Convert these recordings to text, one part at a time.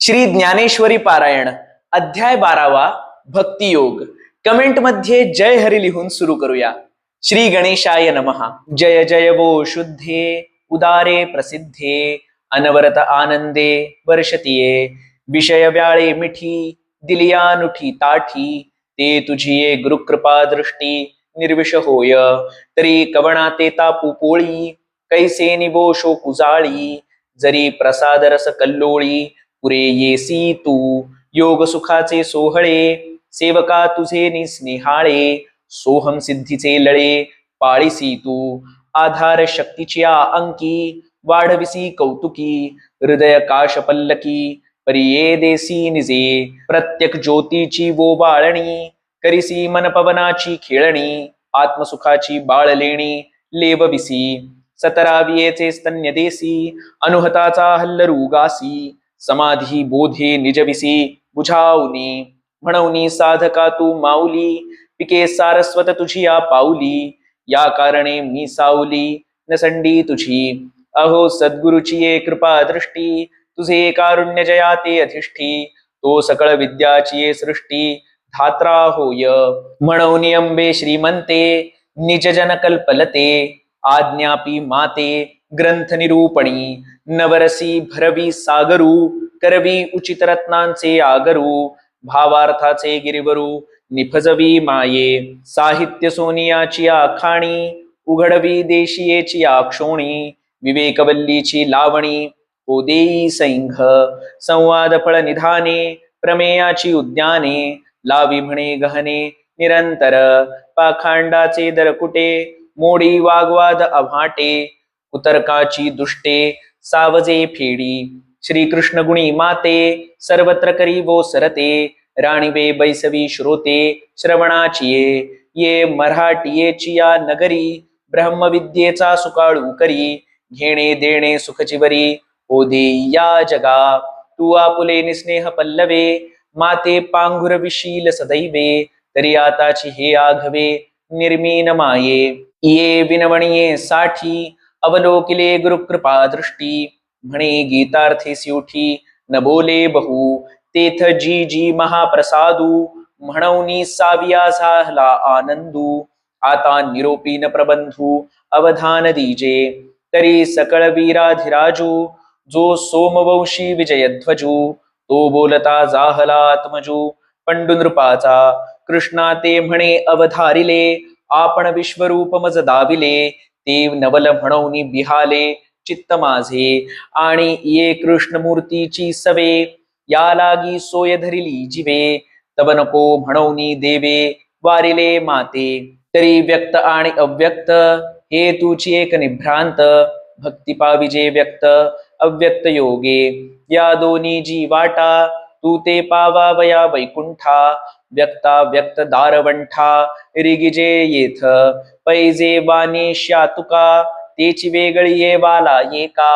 श्री ज्ञानेश्वरी पारायण अध्याय 12वा भक्ती योग. कमेंट मध्ये जय हरी लिहून सुरू करूया. श्री गणेशाय नमः. जय जय वो शुद्धे उदारे प्रसिद्धे अनवरत आनंदे वर्षतीये विषय व्याळे मिठी दिलियानुठी ताठी ते तुझी गुरुकृपा दृष्टी निर्विष होय तरी कवणा ते तापू पोळी कैसे निबोशो कुजाळी जरी प्रसाद रस कल्लोळी पुरे येसी तू योग सुखाचे सोहळे सेवका तुझे निस्नेहाळे सोहम सिद्धीचे लळे पाळीसी तू आधार शक्तीच्या अंकी वाढविसी कौतुकी हृदय काश पल्लकी परिये देसी निजे प्रत्येक ज्योतीची वो बाळणी करिसी मन पवनाची खेळणी आत्मसुखाची बाळलेणी लेवविसी सतरावियेचे स्तन्य देसी अनुहताचा हल्लरूगासी समाधी बोधे निजविसी बुझावनी म्हणवनी साधका तू माऊली पिके सारस्वत तुझी या पाऊली या कारणे मी सावली नसंडी तुझी अहो सद्गुरुची ये कृपा दृष्टी तुझे कारुण्य जया ते अधिष्ठी तो सकळ विद्याची ये सृष्टी धात्रा होय म्हणवनी अंबे श्रीमंते निज जन कल्पलते आज्ञापी माते ग्रंथ निरूपणी नवरसी भरवी सागरू करवी उचित रत्नांचे आगरू भावार्थाचे गिरिवरू निफजवी माये साहित्य सोनियाची आखाणी उघडवी देशीयेची आक्षोणी विवेकवल्लीची लावणी हो देई सैंघ संवाद फळ निधाने प्रमेयाची उद्याने लावी म्हणे गहने निरंतर पाखांडाचे दरकुटे मोडी वाग्वाद अभाटे कुतर्काची दुष्टे सावजे फेडी श्रीकृष्ण गुणी माते सर्वत्र करी वो सरते राणीवे बैसवी श्रोते श्रवणाची ये मराठीयेची या नगरी ब्रह्मविद्येचा सुकाळू करी घेणे देणे सुखचिवरी ओदे या जगा तू आपुले निस्नेह पल्लवे माते पांघुर विशील सदैवे तरी आताची हे आघवे निर्मीन माये ये विनवणिये साठी अवलोकिले गुरुकृपा दृष्टी म्हणे गीतार्थेसी उठी न बोले बहु तेथ जी जी महाप्रसादू म्हणवनी साविया झाला आनंदू आता निरोपी न प्रबंधू अवधान दीजे तरी सकळ वीराधिराजू जो सोमवंशी विजयध्वजू तो बोलता जाहला आत्मजू पंडुनृपाचा कृष्णा ते म्हणे अवधारिले आपण विश्वरूप मज दाविले ते नवल म्हणवनी बिहाले चित्त माझे आणि ये कृष्णमूर्तीची सवे या लागी सोय धरिली जिवे तब नको म्हणवनी देवे वारिले माते तरी व्यक्त आणि अव्यक्त हे तुची एक निभ्रांत भक्ती पाविजे व्यक्त अव्यक्त योगे या दोन्ही जी वाटा तू ते पावावया वैकुंठा व्यक्ता व्यक्त दारवंठा रिगिजे येथ पैजे वाणी शातुका तेची वेगळी ये वाला येका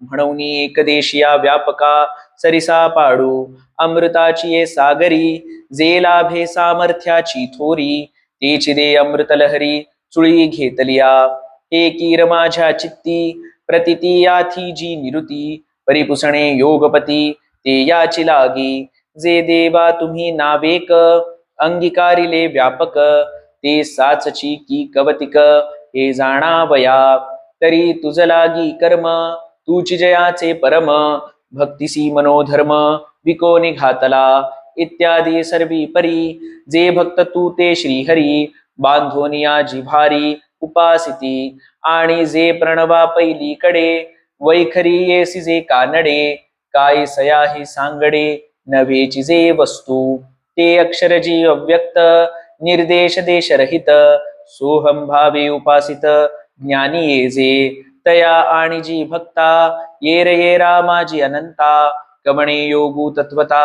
म्हणून एकदेशिया व्यापका सरिसा पाडू अमृताची ये सागरी जे लाभे सामर्थ्याची थोरी तेची दे अमृत लहरी चुळी घेतलिया हे कीर माझ्या चित्ती प्रतिती याथी जी निरुती परिपुसणे योगपती ते याची लागी जे देवा तुम्ही नावेक अंगीकारिले व्यापक ते साचची की कवतिक हे जाणावया तरी तुझ लागी कर्म तूची जयाचे परम भक्तिसी मनोधर्म विको निघातला इत्यादी सर्वी परी जे भक्त तू ते श्रीहरी बांधोनिया जिव्हारी उपासिती आणि जे प्रणवा पैलीकडे वैखरी येसी जे कानडे काय सयाही सांगडे नव्हेची जे वस्तू ते अक्षर जी अव्यक्त निर्देश देशरहित सोहम भावे उपासित ज्ञानी ये जे तया आणि जी भक्ता ये रामाजी अनंता कमणे योगू तत्वता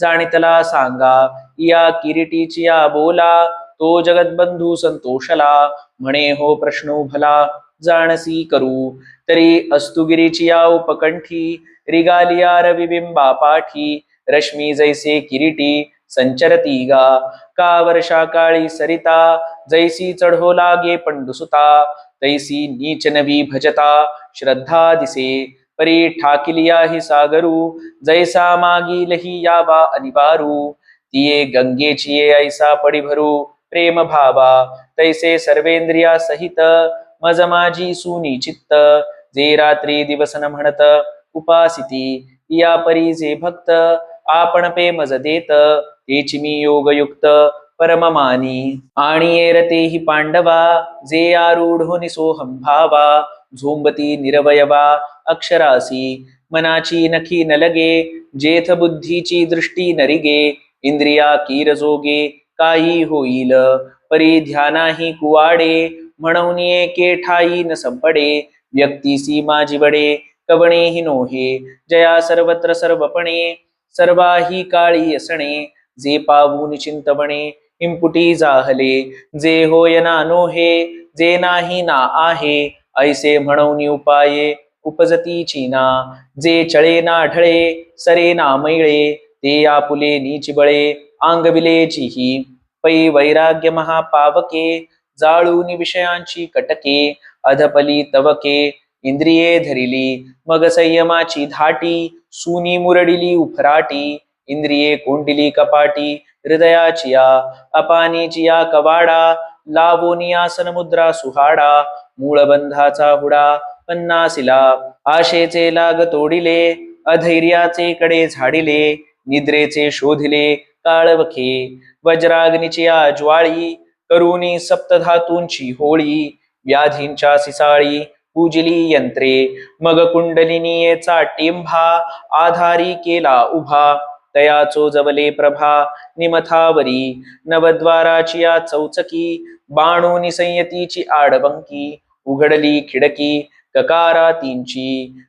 जाणितला सांगा या किरीटीची या बोला तो जगतबंधू संतोषला म्हणे हो प्रश्नो भला जाणसी करू तरी अस्तुगिरीची या उपकंठी रिगालिया रविबिंबा पाठी रश्मी जैसे किरीटी संचरती गा का वर्षा काळी सरिता जैसी चढो लागे पंडुसुता तैसी नीच नवी भजता श्रद्धा दिसे परी ठाकिलिया ही सागरू जैसा मागीलही यावा अनिवारू तिये गंगेची ये ऐसा पडी भरू प्रेम भावा तैसे सर्वेंद्रिया सहित मज माझी सुनी चित्त जे रात्री दिवस न म्हणत उपासिती या परी जे भक्त आपण पे मज देत तेची मी योगयुक्त परममानी आणि एरतेही पांडवा जे आरूढो निसोहम भावा झोंबती निरवयवा अक्षरासी मनाची नखी न लगे जेथ बुद्धीची दृष्टी नरिगे इंद्रिया कीरजोगे काही होईल परी ध्यानाही कुवाडे म्हणून एके ठाई न संपडे व्यक्तीसी माझी बडे कवणे हि नोहे जया सर्वत्र सर्वपणे सर्वाही काळी असणे जे पावून चिंतवणे हिंपुटी जाहले जे होय ना नोहे जे नाही ना आहे ऐसे म्हणून उपाये उपजती ना जे चळे ना ढळे सरे ना मैळे ते आपुले नीच बळे आंगविलेचीही पै वैराग्य महापावके जाळून विषयांची कटके अधपली तवके इंद्रिये धरिली मग संयमाची धाटी सुनी मुरडिली उफराटी इंद्रिये कोंडिली कपाटी हृदयाचिया अपानीचिया कवाडा लावोनियासन मुद्रा सुहाडा मूळबंधाचा हुडा पन्नासिला आशेचे लाग तोडिले अधैर्याचे कडे झाडिले निद्रेचे शोधिले काळवखे वज्राग्नीचिया ज्वाळी करुणी सप्तधातूंची होळी व्याधींच्या सिसाळी पूजिली यंत्रे मग कुंडलिनीयेचा टेंभा आधारी केला उभा तयाचो जवले प्रभा निमथावरी नवद्वाराची या चौचकी बाणोनी संयतीची आडबंकी उघडली खिडकी ककारातींची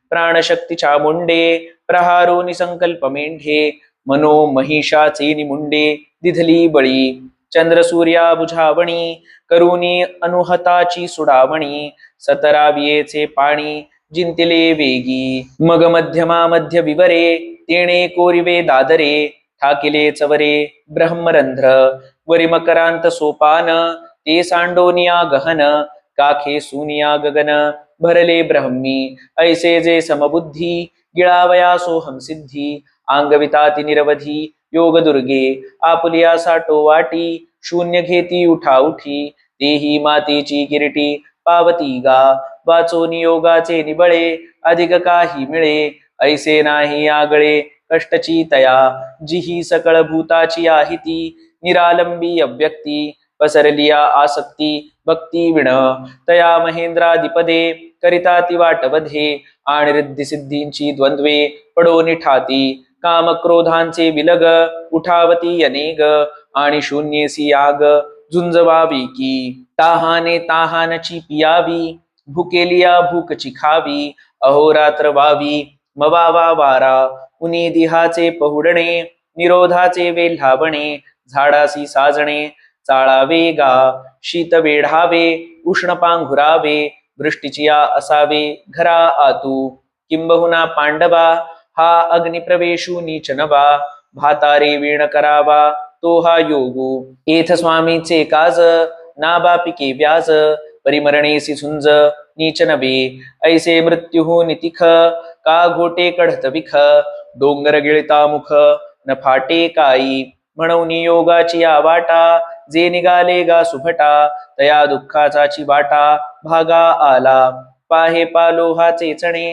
प्राणशक्तीच्या मुंडे प्रहारोनी संकल्प मेंढे मनो महिषाचे निमुंडे दिधली बळी चंद्रसूर्या बुझावणी करुणी अनुहताची सुडावणी सतरावियेचे पाणी जिंतिले वेगी मग मध्यमा मध्य विवरे तेणे कोरिवे दादरे ठाकिले चवरे ब्रह्मरंध्र वरी मकरांत सोपान ते सांडोनिया गहन काखे सुनिया गगन भरले ब्रह्मी ऐसे जे समबुद्धी गिळावया सोहम सिद्धी आंगविताती निरवधी योग दुर्गे आपुलिया साठो वाटी शून्य घेती उठा उठी तेही मातेची किरीटी पावती गा वाचो नियोगाचे निबळे अधिक काही मिळे ऐसे नाही आगळे कष्टची तया जिही सकळ भूताची आहिती निरालंबी अव्यक्ती पसरलिया आसक्ती भक्ती विण तया महेंद्राधिपदे करिता ती वाटवधे आणि रिद्धी सिद्धींची द्वंद्वे पडो निठाती काम क्रोधांचे विलग उठावती अनेग आणि शून्येसी आग झुंजवावी की ताहाने ताहानची पियावी भुकेलिया भूकची खावी अहोरात्र वावी मवावा वारा उनी दिहाचे पहुडणे निरोधाचे वेल्हावणे झाडासी साजणे चाळावे गा शीत वेढावे उष्ण पांघुरावे वृष्टीचिया असावे घरा आतू किंबहुना पांडवा हा अग्निप्रवेशू नीचनवा भातारे वीण करावा तो हा योगू एथ स्वामीचे काज ना बापिके व्याज परिमरणेसी झुंज नीच नवे ऐसे मृत्युहू नितिख का घोटे कढत विख डोंगर गिळता मुख न फाटे काई म्हणून योगाची आवाटा जे निघाले गा सुभटा तया दुःखाचाची वाटा भागा आला पाहे पालोहाचे चणे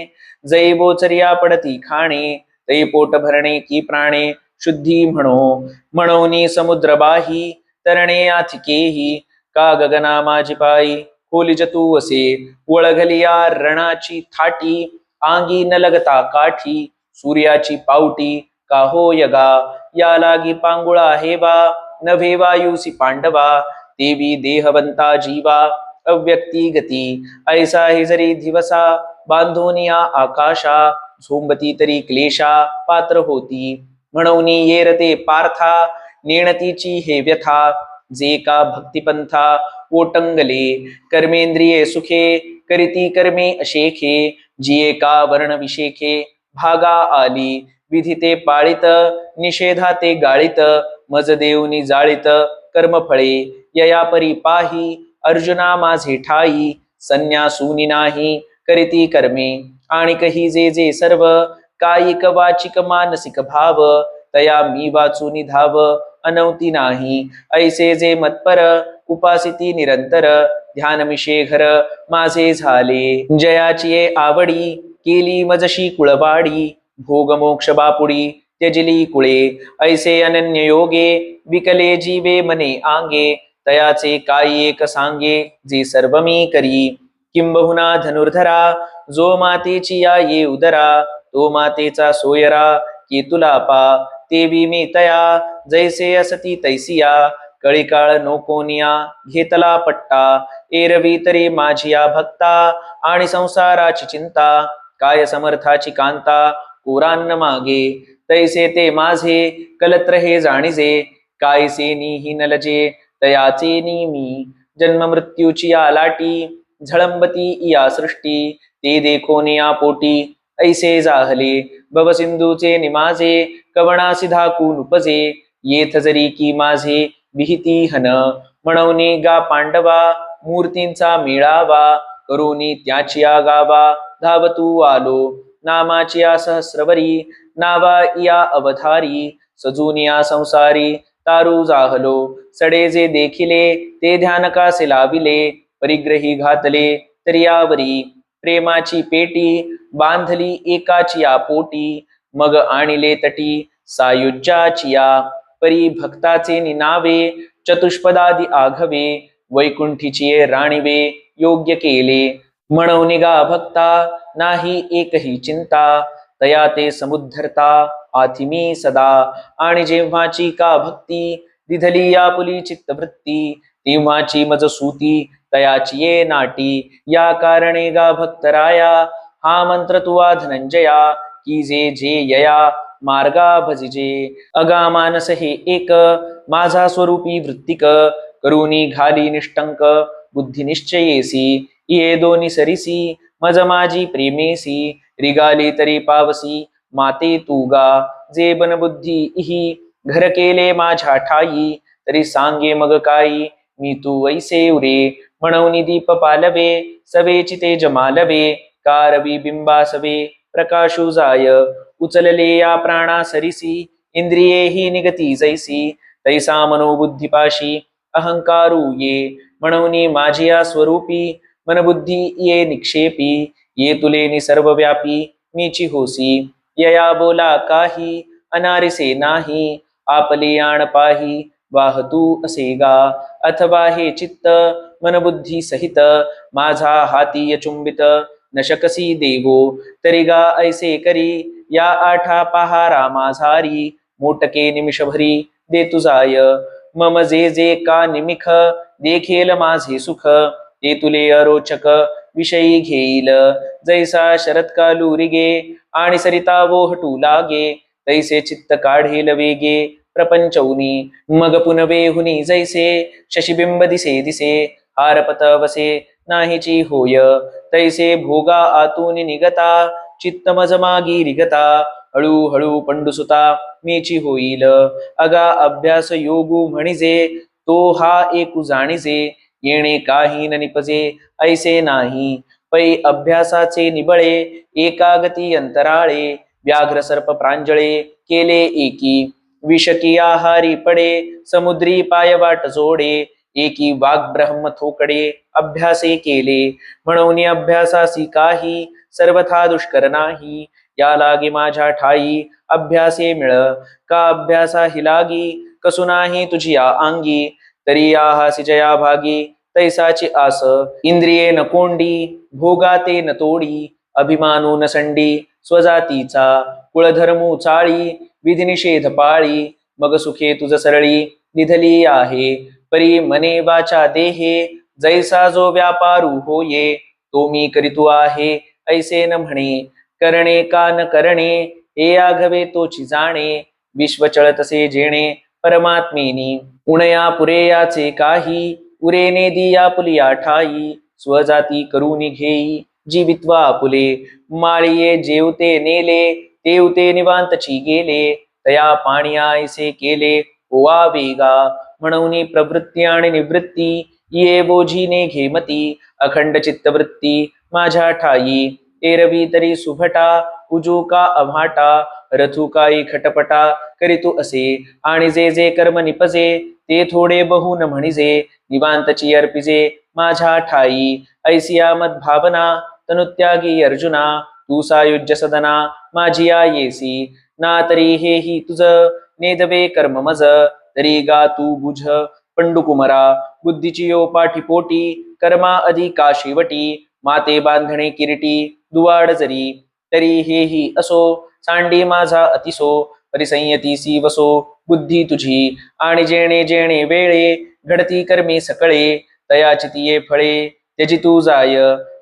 जै बोचरिया पडती खाणे तै पोट भरणे की प्राणे शुद्धी म्हणोनी समुद्र बाही तरणे आथिकेही का गगना माझी पायी खोलीज तू असे वळघलिया रणाची थाटी आंगी न लगता काठी सूर्याची पावटी का हो यगा या लागी पांगुळा हेवा नभे वायुसी पांडवा देवी देहवंता जीवा अव्यक्ती गती ऐसा हे जरी दिवसा बांधोनिया आकाशा झोंबती तरी क्लेशा पात्र होती म्हणून येरते पार्था नेणतीची हे व्यथा जे का भक्तिपंथा ओटंगले कर्मेंद्रिये सुखे करीती कर्मे अशेखे जिये का वर्ण विशेखे भागा आली विधिते पाळित निषेधाते गाळित मज देऊनी जाळीत कर्मफळे यया परी पाही अर्जुना माझे ठाई संन्यासूनी नाही करीती कर्मे आणि कही जे जे सर्व कायिक वाचिक मानसिक भाव तया मी वाचूनी धाव अनवती नाही ऐसे जे मतपर उपासिती निरंतर ध्यान मिशे घर माझे झाले जयाची ये आवडी केली मजशी कुळवाडी भोग मोक्ष बापुडी त्यजिली कुळे ऐसे अनन्य योगे विकले जीवे मने आंगे तयाचे काही एक सांगे जे सर्व मी करी किंबहुना धनुर्धरा जो मातेची या ये उदरा तो मातेचा सोयरा केतुला पा तेवी मी तया जैसे असती तैसिया कळीकाळ नोकोनिया घेतला पट्टा एरवी तरी माझिया भक्ता आणि संसाराची चिंता काय समर्थाची कांता पुरान्न मागे तैसे ते माझे कलत्र हे जाणीजे कायसे निही नलजे तयाचे मी जन्म मृत्यूची या लाटी झळंबती या सृष्टी ते देखोन या पोटी ऐसे जाहले भवसिंधूचे निमाजे कवणासी धाकून उपजे येथ जरी की माझे विहिती हन म्हणवनी गा पांडवा मूर्तींचा मेळावा करोनी त्याची गावा धावतू आलो नामाची या सहस्रवरी नावा या अवधारी सजूनिया संसारी तारू जाहलो सडे जे देखिले ते ध्यान कासे लाविले परिग्रही घातले तरी यावरी प्रेमाची पेटी बांधली एकाची या पोटी मग आणिले तटी सायुज्याची या परी भक्ताचे निनावे चतुष्पदादी आघवे वैकुंठीची राणीवे योग्य केले म्हणून निगा भक्ता नाही एकही चिंता तया ते समुद्धरता आथिमी सदा आणि जेव्हाची का भक्ती दिधली या पुली चित्तवृत्ती तेव्हाची मज सूती तयाची ये नाटी या कारणे गा भक्तराया हा मंत्र तुवा धनंजया की जे जे यया मार्गा भजिजे अगा मानस हे एक माझा स्वरूपी वृत्तिक करुणी घाली निष्टंक बुद्धी निश्चयेसी ये दोन्ही सरिसी मज माझी प्रेमेसी रिगाली तरी पावसी माते तुगा जे बन बुद्धी इही घर केले माझ्या ठाई तरी सांगे मग काही मी तू वैसे उरे म्हणून दीप पालवे सवेची तेज मालवे कारवी बिंबासवे प्रकाशु जाय उचलले या प्राणा सरिसी इंद्रिये ही निगती जैसी तैसा मनोबुद्धिपाशी अहंकारू ये म्हणून माझी या स्वरूपी मनबुद्धी ये निक्षेपी ये तुले निसर्वव्यापी मीची होसी यया बोला काही अनारिसे नाही आपले आण पाही वाहतू असेगा अथवा हे चित्त मनबुद्धी सहित माझा हाती यचुंबित न शकसी देवो तरी गा ऐसे करी या आठा पहारा माझारी मोटके निमिषभरी दे तुझाय मम जे जे का निमिख देखेल माझे सुख ते तुले अरोचक विषयी घेईल जैसा शरत्कालू रिगे आणि सरिता वोहटू लागे तैसे चित्त काढेल वेगे प्रपंचौनी मग पुनवेहुनी जैसे शशिबिंब दिसे दिसे हारपत वसे नाहीची होय तैसे भोगा आतून निगता चित्त मज मागी रिगता हळूहळू पंडुसुता मीची होईल अगा अभ्यास योगू म्हणिजे तो हा एकू जाणिजे येणे काही न निपजे ऐसे नाही पै अभ्यासाचे निबळे एकागती अंतराळे व्याघ्र सर्प प्रांजळे केले एकी विषकी आहारी पडे समुद्री पाय वाट जोडे एकी वाघ ब्रह्म थोकडे अभ्यासे केले म्हणून अभ्यासासी काही सर्वथा दुष्कर नाही या लागे माझ्या ठाई अभ्यासे मिळ का अभ्यासा हि लागी कसु नाही तुझी या अंगी तरी आहासी जया भागी तैसाची आस इंद्रिये न कोंडी भोगाते न तोडी अभिमानू न संडी स्वजातीचा कुळधर्मू चाळी विधिनिषेध पाळी मग सुखे तुझ सरळी निधली आहे परी मने वाचा देहे जैसा जो व्यापारू होये तो मी करीतू आहे ऐसे न म्हणे करणे का न करणे हे आघवे तोची जाणे विश्व चळतसे जेणे परमात्मेनी उणया पुरेयाचे काही उरेने दिया पुलिया ठाई स्वजाती करूनी घेई जीवित्वा आपुले माळिये जेवते नेले तेवते निवांतची गेले तया पाणी ऐसे केले होवा वेगा म्हणून प्रवृत्ती आणि निवृत्ती ये बोझीने घेमती अखंड चित्तवृत्ती माझ्या ठाई एरवी तरी सुभटा उजूका अभाटा रथुकाई खटपटा करीतू असे आणि जे जे कर्म निपजे ते थोडे बहु न म्हणिजे निवांतची अर्पिजे माझ्या ठाई ऐसिया मद्भावना तनुत्यागी अर्जुना तू सायुज्य सदना माझी येसी ना तरी हे ही तुझ नेदवे कर्म मज तरी गा तू बुझ पंडुकुमरा बुद्धीची यो पाठीपोटी कर्मा अधिका शेवटी माते बांधणे किरीटी दुवाड जरी तरी हे ही असो सांडी माझा अतिसो परिसंयतीसी वसो बुद्धी तुझी आणि जेणे जेणे वेळे घडती कर्मे सकळे तयाची तिये फळे त्यजी तू जाय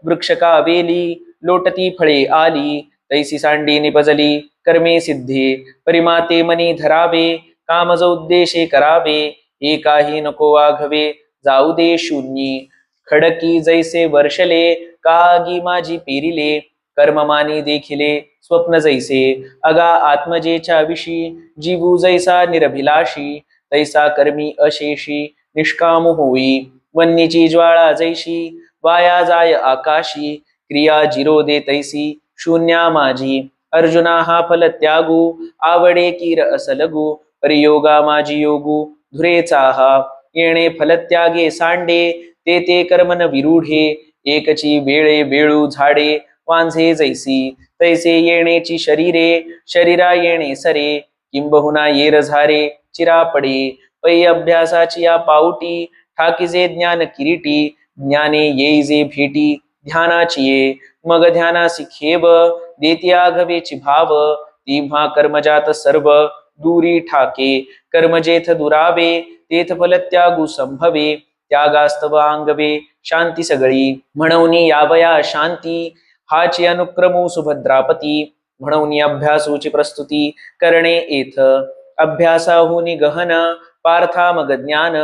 वृक्ष का वेली लोटती फळे आली तैसी सांडी निपजली कर्मे सिद्धे परिमाते मनी धरावे कामज उद्देशे करावे हे काही नको वाघवे जाऊ दे शून्यी खडकी जैसे वर्षले कागी माझी पेरिले कर्ममानी देखिले स्वप्न जैसे अगा आत्मजेच्या विशी जीवू जैसा निरभिलाशी तैसा कर्मी अशेषी निष्काम होई वन्नीची ज्वाळा जैशी वाया जाय आकाशी क्रिया जिरो दे तैसी शून्या माझी अर्जुना हा फल त्यागू आवडे कीर असलगू परियोगा माझी योगू धुरेचा हा येणे फलत्यागे सांडे ते ते कर्मन विरूढे एकची वेळे वेळू झाडे वांझे जैसी तैसे येणेची शरीरे शरीरा येणे सरे किंबहुना येर झारे चिरा पडे पै अभ्यासाची या पाऊटी ठाकीजे ज्ञान किरीटी ज्ञाने येईजे भेटी ध्यानाची ये मग ध्यानासी खेब देत्या घवेची भाव तिम्हा कर्मजात सर्व दूरी ठाके कर्मजेथ दुरावे तेथ फल त्यागू संभवे त्यागास्तव अंगवे शांती सगळी म्हणून यावया शांती हाची अनुक्रमू सुभद्रापती म्हणून अभ्यासूची प्रस्तुती करणे येथ अभ्यासाहून गहन पार्था मग ज्ञान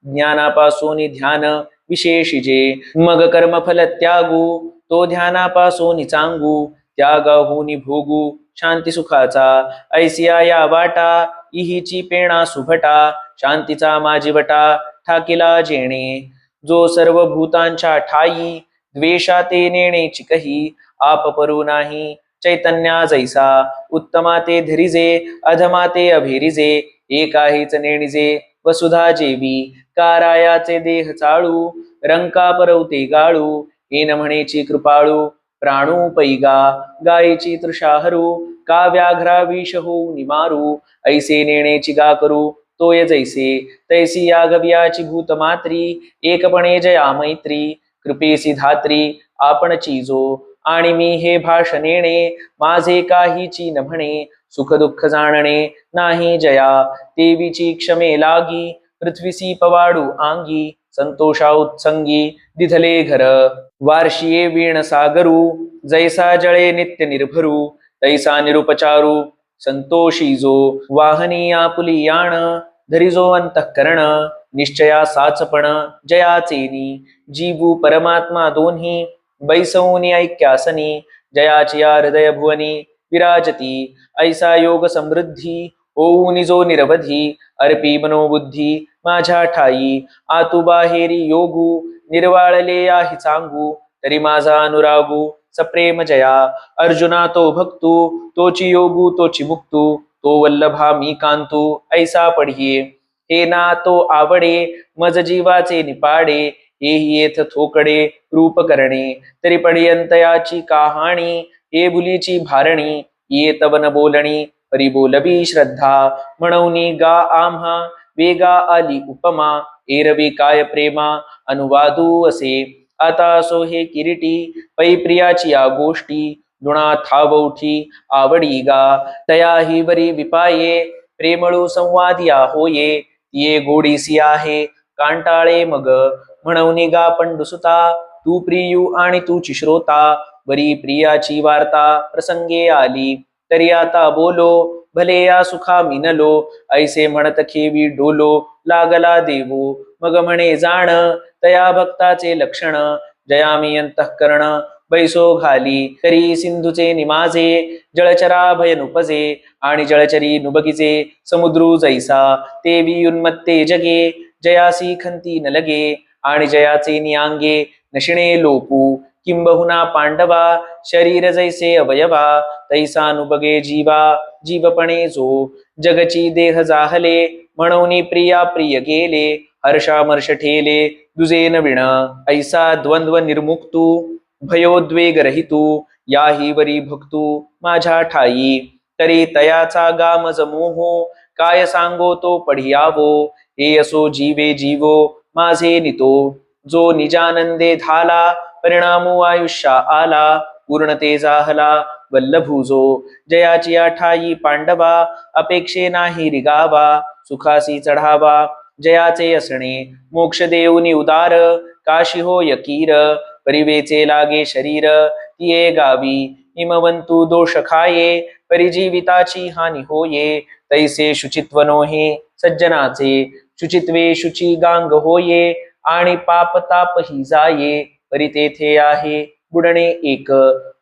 ज्ञानापासून ध्यान विशेषिजे मग कर्मफल त्यागू तो ध्यानापासून चांगू त्यागाहून भोगू शांती सुखाचा ऐसिया या वाटा इहीची पेणा सुभटा शांतीचा माझीवटा ठाकिला जेणे जो सर्व भूतांच्या ठाई द्वेषा ते नेणे चिकही आप परू नाही चैतन्या जैसा उत्तमा ते धरिजे अधमा ते अभेरिजे एकाहीच नेणिजे वसुधा जेवी कारायाचे देह चाळू रंका परवते गाळू येन म्हणेची कृपाळू प्राणू पैगा गायीची तृषाहरू का व्याघ्रा विष होऊ निमारू ऐसे नेणेची गा करू तोय जैसे तैसी यागव्याची भूतमात्री एकपणे जया मैत्री कृपेसी धात्री आपण चीजो आणि मी हे भाषणेणे माझे काहीची न म्हणे सुख दुःख जाणणे नाही जया देवीची क्षमे लागी पृथ्वीसी पवाडू आंगी संतोषा उत्संगी दिधले घर वार्षिये वीण सागरू जैसा जळे नित्य निर्भरू तैसा निरुपचारू संतोषी जो वाहनी आपुली याण धरिजो अंतःकरण निश्चया साचपण जयाचेनी जीवू परमात्मा दोन्ही बैसवूनी ऐक्यासनी जयाची या हृदय भुवनी विराजती ऐसा योग समृद्धी होऊनी जो निरवधी अर्पी मनोबुद्धी माझ्या ठाई आतु बाहेरी योगू निर्वाळले याही सांगू तरी माझा अनुरागू सप्रेम जया अर्जुना तो भक्तू तोची योगू तोची मुक्तू तो वल्लभा मी कांतू ऐसा पढिये हे ना तो आवडे मज जीवाचे निपाडे हेही येथ थोकडे रूप करणे तरी पर्यंतयाची कहाणी हे बुलीची भारणी ये तवन बोलणी परी बोलबी श्रद्धा म्हणूनी गा आम्हा वेगा आली उपमा एरवी काय प्रेमा अनुवादू असे आता असो हे किरीटी पै प्रियाची या गोष्टी दुणा थावठी आवडी गा तया ही बरी विपाये प्रेमळू संवादिया होये ये गोडीसी आहे कांटाळे मग म्हणून गा पंडुसुता तू प्रियू आणि तूची श्रोता बरी प्रियाची वार्ता प्रसंगे आली तरी आता बोलो भले या सुखा मिनलो ऐसे म्हणत खेवी डोलो लागला देवो मग म्हणे जाण तया भक्ताचे लक्षण जयामी अंतःकरण बैसो घाली तरी सिंधूचे निमाजे जळचरा भय नुपजे आणि जळचरी नुबगिजे समुद्रू जैसा तेवी उन्मत्ते जगे जयासी खंती न लगे आणि जयाचे नियांगे नशिणे लोपू किंबहुना पांडवा शरीर जैसे अवयवा तैसानुबगे जीवा जीवपणे जो जगची देह जाहले म्हणून प्रिया प्रिय गेले हर्षामर्ष ठेले दुजे नविण ऐसा द्वंद्व निर्मुक्तू भयोद्वेग रहितू याही वरी भक्तू माझ्या ठाई तरी तयाचा गामज मोहो काय सांगो तो पढियावो हे असो जीवे जीवो माझे नितो जो निजानंदे धाला परिणामो आयुष्या आला पूर्णते जाहला वल्लभुजो जयाची आठाई पांडवा अपेक्षे नाही रिगावा सुखासी चढावा जयाचे असणे मोक्ष देऊनी उदार काशी हो यकीर परिवेचे लागे शरीर तिये गावी हिमवंतु दोष खाये परिजीविताची हानी होये तैसे शुचित्व नोहे सज्जनाचे शुचित्वे शुची गांग होये आणि पाप ताप ही जाये परी तेथे आहे बुडणे एक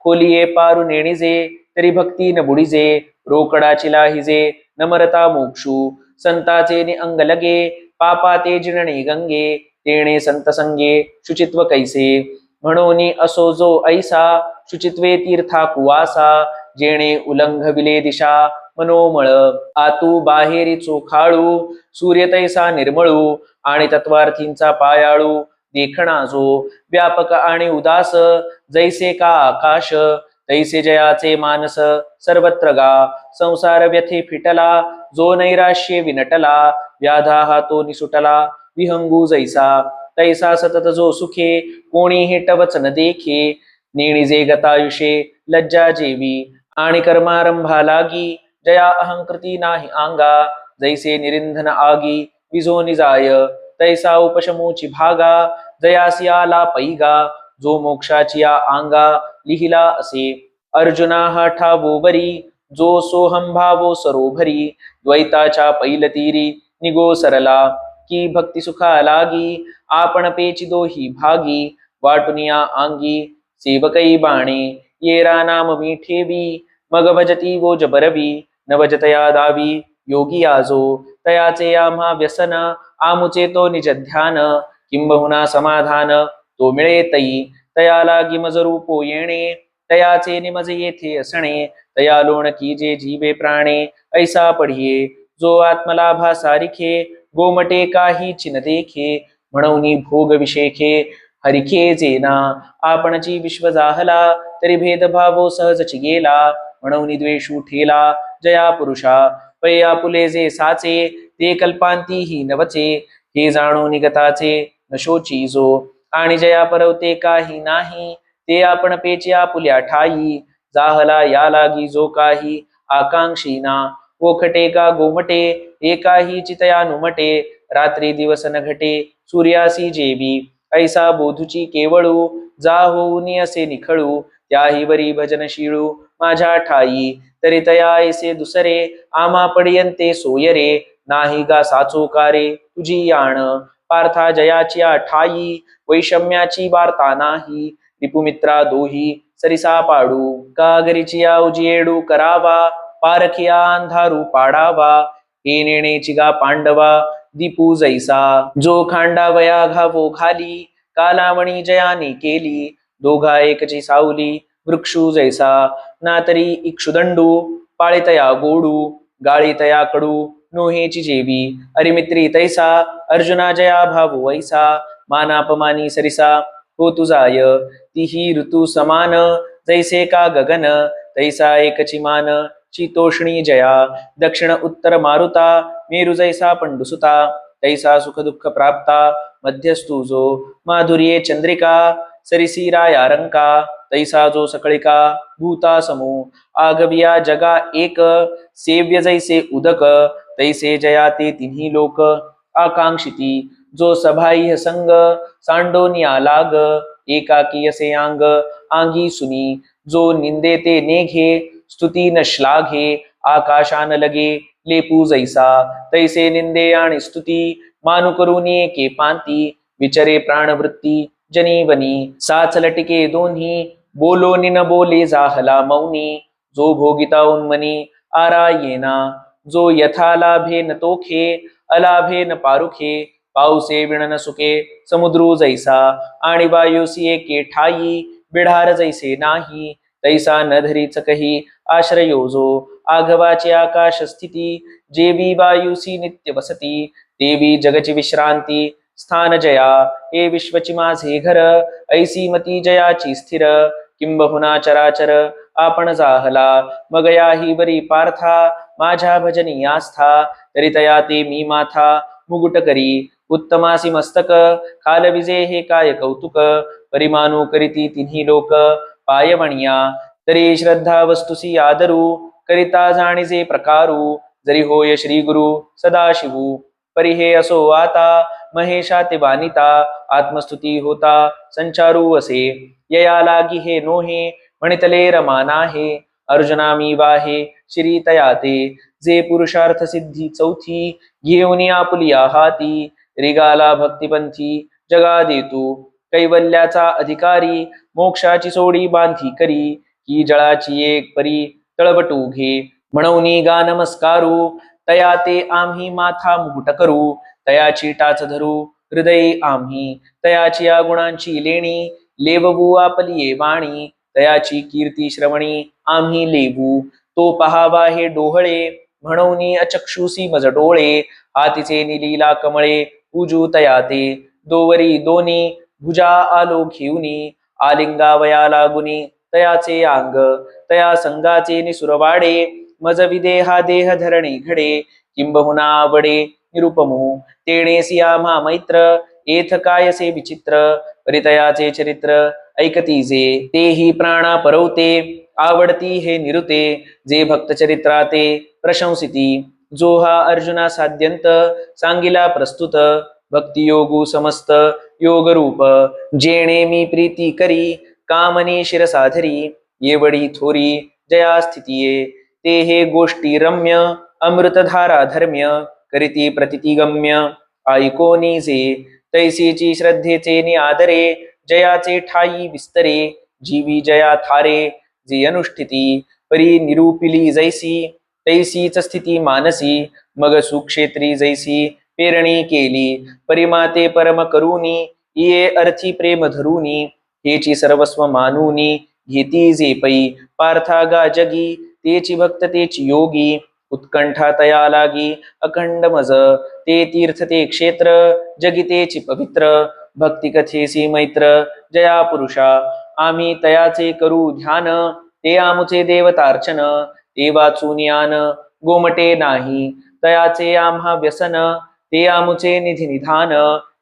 खोलिये पारू नेणिजे तरी भक्ती न बुडिजे रोकडाची लाहिजे नमरता मोक्षू संताचे नि अंग लगे पापाते जिरणे गंगे तेणे संत संगे शुचित्व कैसे म्हणून असो जो ऐसा शुचित्वे तीर्था कुवासा जेणे उल्लंघविले दिशा मनोमळ आतू बाहेरी चोखाळू सूर्य तैसा निर्मळू आणि तत्वार्थींचा पायाळू देखणा जो व्यापक आणि उदास जैसे का आकाश तैसे जयाचे मानस सर्वत्र गा संसार व्यथे फिटला जो नैराश्ये विनटला व्याधा हा तो निसुटला विहंगू जैसा तैसा सतत जो सुखे कोणी हेटवच न देखे नेणिजे गतायुषे लज्जा जेवी आणि कर्मारंभा लागी जया अहंकृती नाही आंगा जैसे निरिंधन आगी विझो निजाय तैसा उपशमोची भागा जयासी आला पैगा जो मोक्षाची आंगा लिहिला असे अर्जुना हा ठावो बरी जो सोहम भावो सरोभरी द्वैताच्या पैलतीरी निगो सरला की भक्ती सुखा लागी आपण पेचिदो ही भागी वाटुनिया आंगी सेवकई बाणे येरा नाम मी ठेवी मग भजती वो जबरवी न भजतया दावी योगी आजो तयाचे आम्हा व्यसन आमुचे तो निज ध्यान किंबहुना समाधान तो मिळे तई तया लागी मज रूपो येणे तयाचे निमज येथे असणे तया लोण कीजे जीवे प्राणे ऐसा पढिये जो आत्मलाभा सारिखे गोमटे काही चिन देखे म्हणून भोग विशेखे हरिखे जेना आपणची विश्व जाहला तरी भेदभावो सहजची गेला म्हणून द्वेषू ठेला जया पुरुषा पै आपुले जे साचे ते कल्पांती ही नवचे हे जाणो निगताचे नशोची जो आणि जया परवते काही नाही ते आपण पेचे आपुल्या ठाई जाहला या लागी जो काही आकांक्षी ना ओखटे का गोमटे एकाही चितया नुमटे रात्री दिवस न घटे सूर्यासी जेवी ऐसा बोधुची केवळू जा होऊनी असे निखळू त्याही वरी भजनशीळू माझ्या ठाई तरी तया ऐसे दुसरे आमा पडियंते सोयरे नाही गा साचोकारे तुझी याण पार्था जयाची ठाई वैषम्याची वार्ता नाही रिपुमित्रा दोही सरिसा पाडू कागरीची उजियेडू करावा पारखिया अंधारू पाडावा हे नेणेची गा पांडवा दीपू जैसा जो खांडावया घावो खाली कालामणी जयाने केली दोघा एकची सावली वृक्षू जैसा ना तरी इक्षुदंडू पाळितया गोडू गाळीतया कडू नोहेची जेवी अरिमित्री तैसा अर्जुना जया भावो ऐसा मानापमानी सरिसा हो तुझाय तिही ऋतू समान जैसे का गगन तैसा एकची मान शीतोष्णी जया दक्षिण उत्तर मारुता मेरु जैसा पंडुसुता तैसा सुख दुःख प्राप्ता मध्यस्थू जो माधुर्ये चंद्रिका सरिसीरा रंका तैसा जो सकळिका भूता समू आगविया जगा एक सेव्य जैसे उदक तैसे जया ते तिन्ही लोक आकांक्षिती जो सभाई संग सांडोनिया लाग एकाकी असे अंग आंगी सुनी जो निंदे ते नेघे स्तुती न श्लाघे आकाशान लगे लेपू जैसा तैसे निंदे आणि स्तुती मानु करून के पांती विचरे प्राणवृत्ती जनीवनी साच लटिके दोन्ही बोलो न बोले जाहला मौनी जो भोगिता उन्मनी आरायेना जो यथा लाभे न तोखे अलाभे न पारुखे पाऊसे विण न सुके समुद्रू जैसा आणि वायुसी एके ठाई बिढार जैसे नाही, तैसा न धरीच कही आश्रयो जो, आघवाचे आकाश स्थिती, जे बी वायुसी नित्य वसती, ते बी जगची विश्रांती, स्थान जया हे विश्वची माझे घर, ऐसी मती जयाची स्थिर, किंबहुना चराचर आपण जाहला, मग याही बरी पार्था, माझ्या भजनी आस्था, तरी तया ते मी माथा, मुकुट करी उत्तमासी मस्तक, खाल विजे हे काय कौतुक, परिमानू करीती तिन्ही लोक, पाय म्हणिया तरी श्रद्धा वस्तुसी आदरू, करिता जाणीजे प्रकारू, जरी होय श्री गुरु सदाशिवू, परी हे असो आता, महेशा ते बानिता, आत्मस्तुती होता संचारू असे, यया लागी हे नोहे, म्हणितले रमाना हे, अर्जुना मी वाहे श्री तया ते, जे पुरुषार्थ सिद्धी चौथी, घेऊन आपुलिया हाती, रिगाला भक्तिपंथी जगा देतू, कैवल्याचा अधिकारी, मोक्षाची सोडी बांधी करी, ही जळाची एक परी तळवटू घे, म्हणूनी गा नमस्कारू, तया ते आम्ही माथा मुकुट करू, तयाची टाच धरू हृदय आम्ही, तयाची या गुणांची लेणी, लेवू आपली वाणी, तयाची कीर्ती श्रवणी आम्ही लेवू, तो पहावा हे डोहळे, म्हणूनी अचक्षुसी मज डोळे, हातीचे निलीला कमळे पूजू तया ते, दोवरी दोनी भुजा आलो घेऊनी, आलिंगावया लागुनी तयाचे अंग, तया संगाचे निसुरवाडे, मज विदेहा देह धरणे घडे, किंबहुना आवडे निरुपमू, तेणेसी आम्हा मैत्र, एथ कायसे विचित्र, परितयाचे चरित्र ऐकती जे, तेही प्राणा परवते, आवडती हे निरुते, जे भक्त चरित्राते प्रशंसिती, जो हा अर्जुना साध्यंत, सांगिला प्रस्तुत, भक्ती योगू समस्त योग रूप, जेणे मी प्रीती करी, कामनी शिरसाधरी, येवडी थोरी जया स्थितीये, ते हे गोष्टी रम्य, अमृतधारा धर्म्य, करीती प्रतिती गम्य, ऐकोनी जे, तैसीची श्रद्धेचे नि आदरे, जयाचे ठाई विस्तरे, जीवी जया थारे, जे अनुष्ठिती, परी निरूपिली जैसी, तैसीच स्थिती मानसी, मग सुक्षेत्री जैसी पेरणी केली, परिमाते परम करूनी, ये अर्थी प्रेम धरूनी, हेची सर्वस्व मानूनी, घेती जे पै, पार्थागा जगी, तेची भक्त तेची योगी, उत्कंठा तया लागी अखंड मज, ते तीर्थ ते क्षेत्र, जगितेची पवित्र, भक्ती कथेसी मैत्र, जया पुरुषा, आम्ही तयाचे करू ध्यान, ते आमुचे देवतार्चन, ते वाचून यान गोमटे नाही, तयाचे आम्हा व्यसन, ते आमुचे निधी निधान,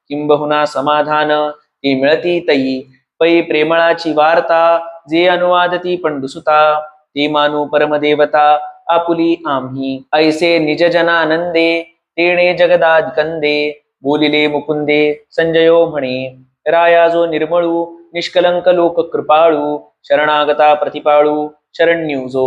किंबहुना समाधान, ते मिळती तई, पै प्रेमळाची वार्ता, जे अनुवादती पंडुसुता, ते मानू परमदेवता आपुली आम्ही, ऐसे निज जनानंदे, तेणे जगदादिकंदे, बोलिले मुकुंदे संजयो म्हणे, राया जो निर्मळू निष्कलंक लोक कृपाळू, शरणागता प्रतिपाळू शरण्यू जो,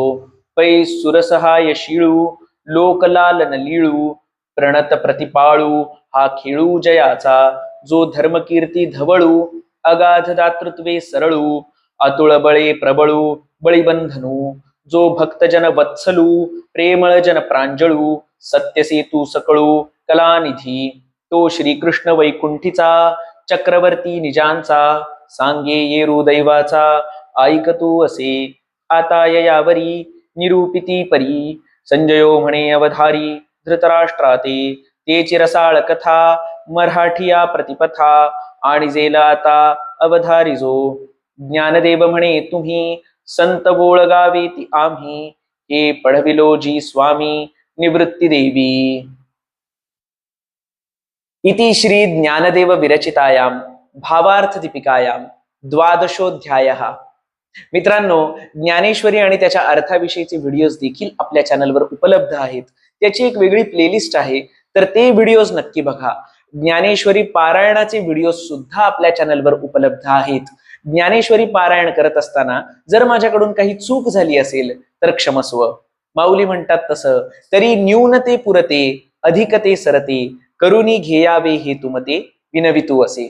पै सुरसहाय शीळू, लोकलालन लीळू, प्रणत प्रतिपाळू हा खेळू जयाचा, जो धर्मकीर्ती धवळू, अगाध दातृत्वे सरळू, अतुळ बळे प्रबळू बळीबंधनू, जो भक्तजन वत्सलू, प्रेमळ जन प्रांजळू, सत्यसेतू सकळू कलानिधी, तो श्रीकृष्ण वैकुंठीचा, चक्रवर्ती निजांचा, सांगे येरू दैवाचा, ऐकतू असे, आता ययावरी निरूपिती परी, संजयो म्हणे अवधारी धृतराष्ट्राते, तेची रसाळ कथा, मराठिया प्रतिपथा, आणि जेला आता अवधारी जो, ज्ञानदेव म्हणे तुम्ही, संत बोळगावे ती आम्ही, हे पढविलो जी स्वामी निवृत्ती देवी. इति श्री ज्ञानदेव विरचितायां भावार्थ दीपिकायां द्वादशोध्यायः. मित्रांनो, ज्ञानेश्वरी आणि त्याच्या अर्थाविषयीचे व्हिडिओज देखील आपल्या चॅनलवर उपलब्ध आहेत. त्याची एक वेगळी प्लेलिस्ट आहे, तर ते व्हिडिओज नक्की बघा. ज्ञानेश्वरी पारायणाचे व्हिडिओ सुद्धा आपल्या चॅनलवर उपलब्ध आहेत. ज्ञानेश्वरी पारायण करत असताना जर माझ्याकडून काही चूक झाली असेल तर क्षमस्व. माऊली म्हणतात तसं, तरी न्यूनते पुरते अधिकते सरते, करुणी घेयावे हे तुमते विनवितू असे.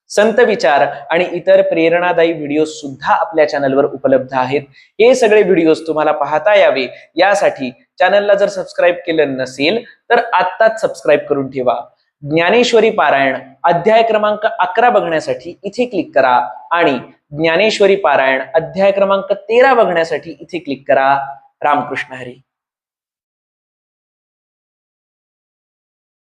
संत विचार आणि इतर प्रेरणादायी व्हिडिओ सुद्धा आपल्या चॅनलवर उपलब्ध आहेत. हे सगळे व्हिडिओज तुम्हाला पाहता यावे यासाठी चॅनलला जर सबस्क्राईब केलं नसेल तर आत्ताच सबस्क्राईब करून ठेवा. ज्ञानेश्वरी पारायण अध्याय क्रमांक 11 बघण्यासाठी इथे क्लिक करा आणि ज्ञानेश्वरी पारायण अध्याय क्रमांक 13 बघण्यासाठी इथे क्लिक करा. रामकृष्ण हरी.